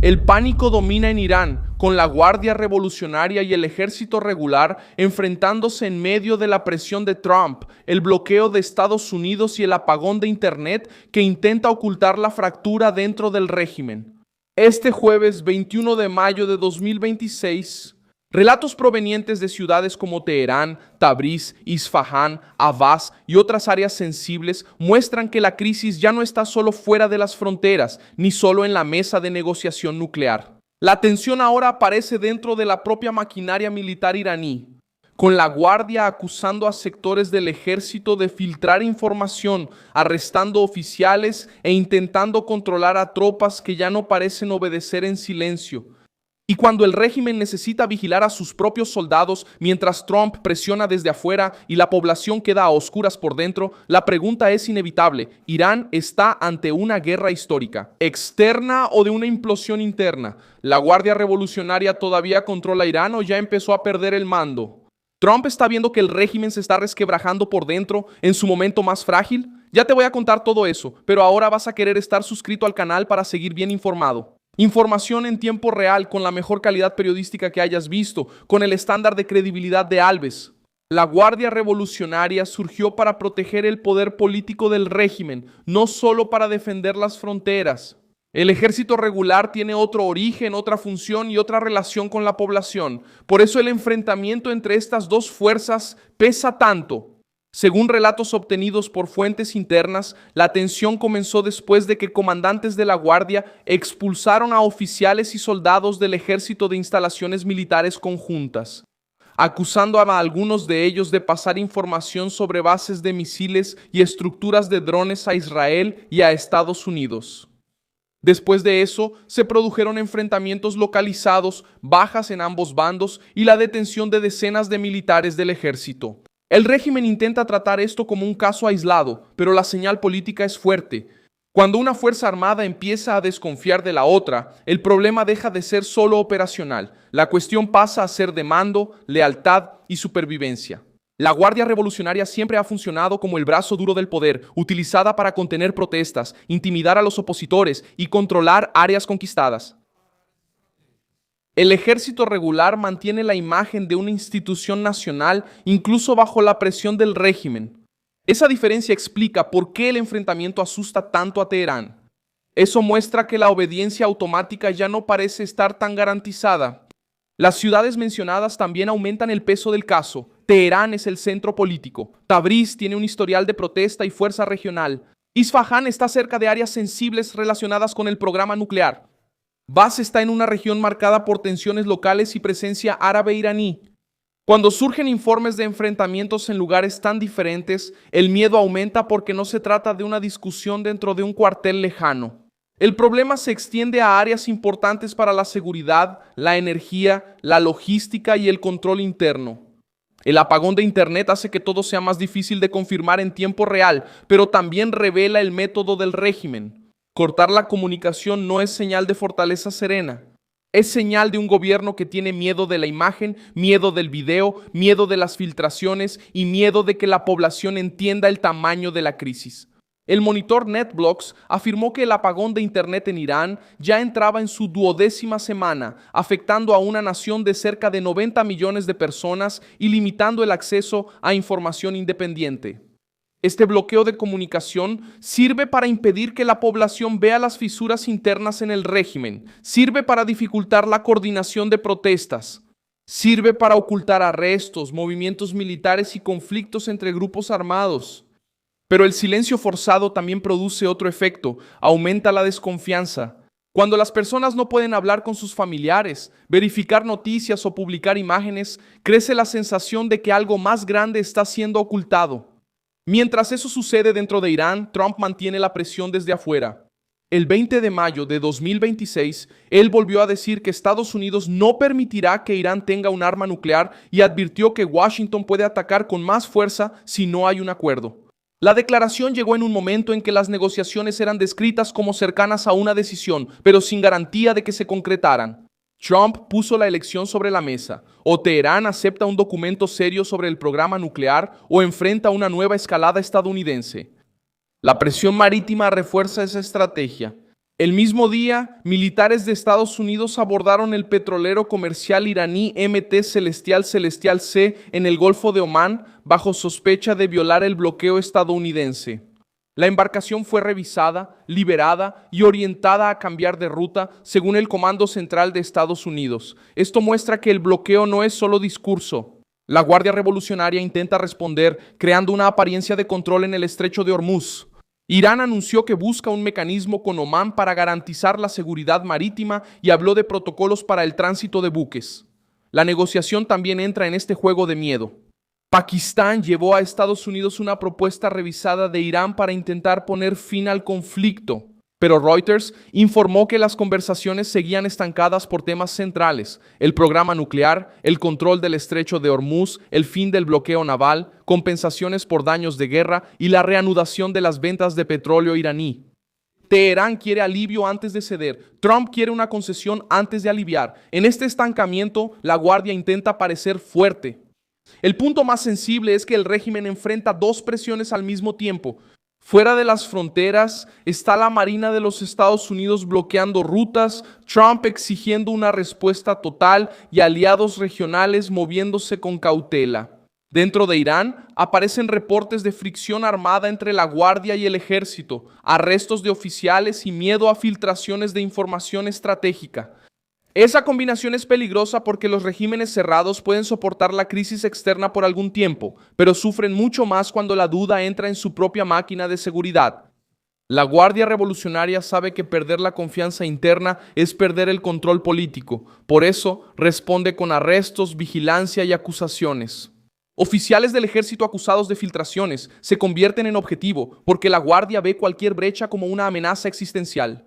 El pánico domina en Irán, con la Guardia Revolucionaria y el ejército regular enfrentándose en medio de la presión de Trump, el bloqueo de Estados Unidos y el apagón de Internet que intenta ocultar la fractura dentro del régimen. Este jueves 21 de mayo de 2026, relatos provenientes de ciudades como Teherán, Tabriz, Isfahán, Ahvaz y otras áreas sensibles muestran que la crisis ya no está solo fuera de las fronteras, ni solo en la mesa de negociación nuclear. La tensión ahora aparece dentro de la propia maquinaria militar iraní, con la Guardia acusando a sectores del ejército de filtrar información, arrestando oficiales e intentando controlar a tropas que ya no parecen obedecer en silencio. Y cuando el régimen necesita vigilar a sus propios soldados mientras Trump presiona desde afuera y la población queda a oscuras por dentro, la pregunta es inevitable. ¿Irán está ante una guerra histórica, externa o de una implosión interna? ¿La Guardia Revolucionaria todavía controla Irán o ya empezó a perder el mando? ¿Trump está viendo que el régimen se está resquebrajando por dentro en su momento más frágil? Ya te voy a contar todo eso, pero ahora vas a querer estar suscrito al canal para seguir bien informado. Información en tiempo real con la mejor calidad periodística que hayas visto, con el estándar de credibilidad de Alves. La Guardia Revolucionaria surgió para proteger el poder político del régimen, no solo para defender las fronteras. El ejército regular tiene otro origen, otra función y otra relación con la población. Por eso el enfrentamiento entre estas dos fuerzas pesa tanto. Según relatos obtenidos por fuentes internas, la tensión comenzó después de que comandantes de la Guardia expulsaron a oficiales y soldados del ejército de instalaciones militares conjuntas, acusando a algunos de ellos de pasar información sobre bases de misiles y estructuras de drones a Israel y a Estados Unidos. Después de eso, se produjeron enfrentamientos localizados, bajas en ambos bandos y la detención de decenas de militares del ejército. El régimen intenta tratar esto como un caso aislado, pero la señal política es fuerte. Cuando una fuerza armada empieza a desconfiar de la otra, el problema deja de ser solo operacional. La cuestión pasa a ser de mando, lealtad y supervivencia. La Guardia Revolucionaria siempre ha funcionado como el brazo duro del poder, utilizada para contener protestas, intimidar a los opositores y controlar áreas conquistadas. El ejército regular mantiene la imagen de una institución nacional incluso bajo la presión del régimen. Esa diferencia explica por qué el enfrentamiento asusta tanto a Teherán. Eso muestra que la obediencia automática ya no parece estar tan garantizada. Las ciudades mencionadas también aumentan el peso del caso. Teherán es el centro político. Tabriz tiene un historial de protesta y fuerza regional. Isfahán está cerca de áreas sensibles relacionadas con el programa nuclear. Ahvaz está en una región marcada por tensiones locales y presencia árabe-iraní. Cuando surgen informes de enfrentamientos en lugares tan diferentes, el miedo aumenta porque no se trata de una discusión dentro de un cuartel lejano. El problema se extiende a áreas importantes para la seguridad, la energía, la logística y el control interno. El apagón de Internet hace que todo sea más difícil de confirmar en tiempo real, pero también revela el método del régimen. Cortar la comunicación no es señal de fortaleza serena. Es señal de un gobierno que tiene miedo de la imagen, miedo del video, miedo de las filtraciones y miedo de que la población entienda el tamaño de la crisis. El monitor NetBlocks afirmó que el apagón de Internet en Irán ya entraba en su 12ª semana, afectando a una nación de cerca de 90 millones de personas y limitando el acceso a información independiente. Este bloqueo de comunicación sirve para impedir que la población vea las fisuras internas en el régimen, sirve para dificultar la coordinación de protestas, sirve para ocultar arrestos, movimientos militares y conflictos entre grupos armados. Pero el silencio forzado también produce otro efecto, aumenta la desconfianza. Cuando las personas no pueden hablar con sus familiares, verificar noticias o publicar imágenes, crece la sensación de que algo más grande está siendo ocultado. Mientras eso sucede dentro de Irán, Trump mantiene la presión desde afuera. El 20 de mayo de 2026, él volvió a decir que Estados Unidos no permitirá que Irán tenga un arma nuclear y advirtió que Washington puede atacar con más fuerza si no hay un acuerdo. La declaración llegó en un momento en que las negociaciones eran descritas como cercanas a una decisión, pero sin garantía de que se concretaran. Trump puso la elección sobre la mesa. O Teherán acepta un documento serio sobre el programa nuclear o enfrenta una nueva escalada estadounidense. La presión marítima refuerza esa estrategia. El mismo día, militares de Estados Unidos abordaron el petrolero comercial iraní MT Celestial C en el Golfo de Omán bajo sospecha de violar el bloqueo estadounidense. La embarcación fue revisada, liberada y orientada a cambiar de ruta según el Comando Central de Estados Unidos. Esto muestra que el bloqueo no es solo discurso. La Guardia Revolucionaria intenta responder creando una apariencia de control en el estrecho de Hormuz. Irán anunció que busca un mecanismo con Omán para garantizar la seguridad marítima y habló de protocolos para el tránsito de buques. La negociación también entra en este juego de miedo. Pakistán llevó a Estados Unidos una propuesta revisada de Irán para intentar poner fin al conflicto, pero Reuters informó que las conversaciones seguían estancadas por temas centrales: el programa nuclear, el control del estrecho de Hormuz, el fin del bloqueo naval, compensaciones por daños de guerra y la reanudación de las ventas de petróleo iraní. Teherán quiere alivio antes de ceder. Trump quiere una concesión antes de aliviar. En este estancamiento, la Guardia intenta parecer fuerte. El punto más sensible es que el régimen enfrenta dos presiones al mismo tiempo. Fuera de las fronteras está la Marina de los Estados Unidos bloqueando rutas, Trump exigiendo una respuesta total y aliados regionales moviéndose con cautela. Dentro de Irán aparecen reportes de fricción armada entre la Guardia y el ejército, arrestos de oficiales y miedo a filtraciones de información estratégica. Esa combinación es peligrosa porque los regímenes cerrados pueden soportar la crisis externa por algún tiempo, pero sufren mucho más cuando la duda entra en su propia máquina de seguridad. La Guardia Revolucionaria sabe que perder la confianza interna es perder el control político. Por eso responde con arrestos, vigilancia y acusaciones. Oficiales del ejército acusados de filtraciones se convierten en objetivo porque la Guardia ve cualquier brecha como una amenaza existencial.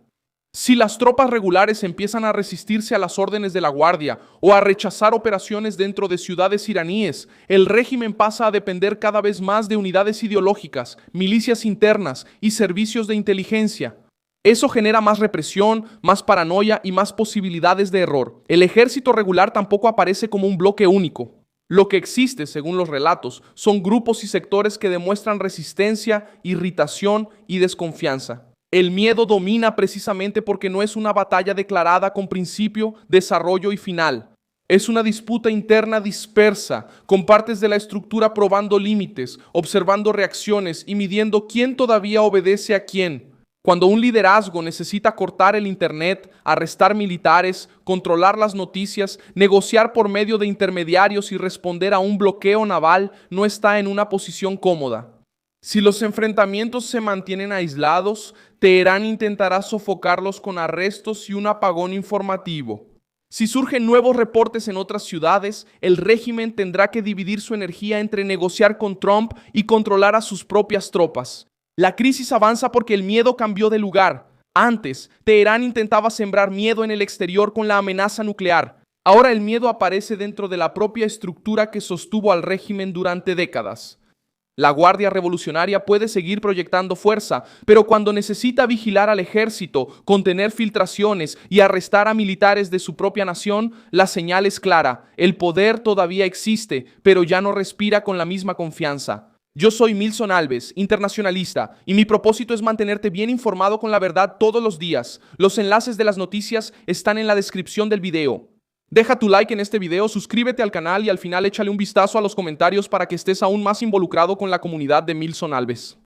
Si las tropas regulares empiezan a resistirse a las órdenes de la Guardia o a rechazar operaciones dentro de ciudades iraníes, el régimen pasa a depender cada vez más de unidades ideológicas, milicias internas y servicios de inteligencia. Eso genera más represión, más paranoia y más posibilidades de error. El ejército regular tampoco aparece como un bloque único. Lo que existe, según los relatos, son grupos y sectores que demuestran resistencia, irritación y desconfianza. El miedo domina precisamente porque no es una batalla declarada con principio, desarrollo y final. Es una disputa interna dispersa, con partes de la estructura probando límites, observando reacciones y midiendo quién todavía obedece a quién. Cuando un liderazgo necesita cortar el internet, arrestar militares, controlar las noticias, negociar por medio de intermediarios y responder a un bloqueo naval, no está en una posición cómoda. Si los enfrentamientos se mantienen aislados, Teherán intentará sofocarlos con arrestos y un apagón informativo. Si surgen nuevos reportes en otras ciudades, el régimen tendrá que dividir su energía entre negociar con Trump y controlar a sus propias tropas. La crisis avanza porque el miedo cambió de lugar. Antes, Teherán intentaba sembrar miedo en el exterior con la amenaza nuclear. Ahora el miedo aparece dentro de la propia estructura que sostuvo al régimen durante décadas. La Guardia Revolucionaria puede seguir proyectando fuerza, pero cuando necesita vigilar al ejército, contener filtraciones y arrestar a militares de su propia nación, la señal es clara: el poder todavía existe, pero ya no respira con la misma confianza. Yo soy Milson Alves, internacionalista, y mi propósito es mantenerte bien informado con la verdad todos los días. Los enlaces de las noticias están en la descripción del video. Deja tu like en este video, suscríbete al canal y al final échale un vistazo a los comentarios para que estés aún más involucrado con la comunidad de Milson Alves.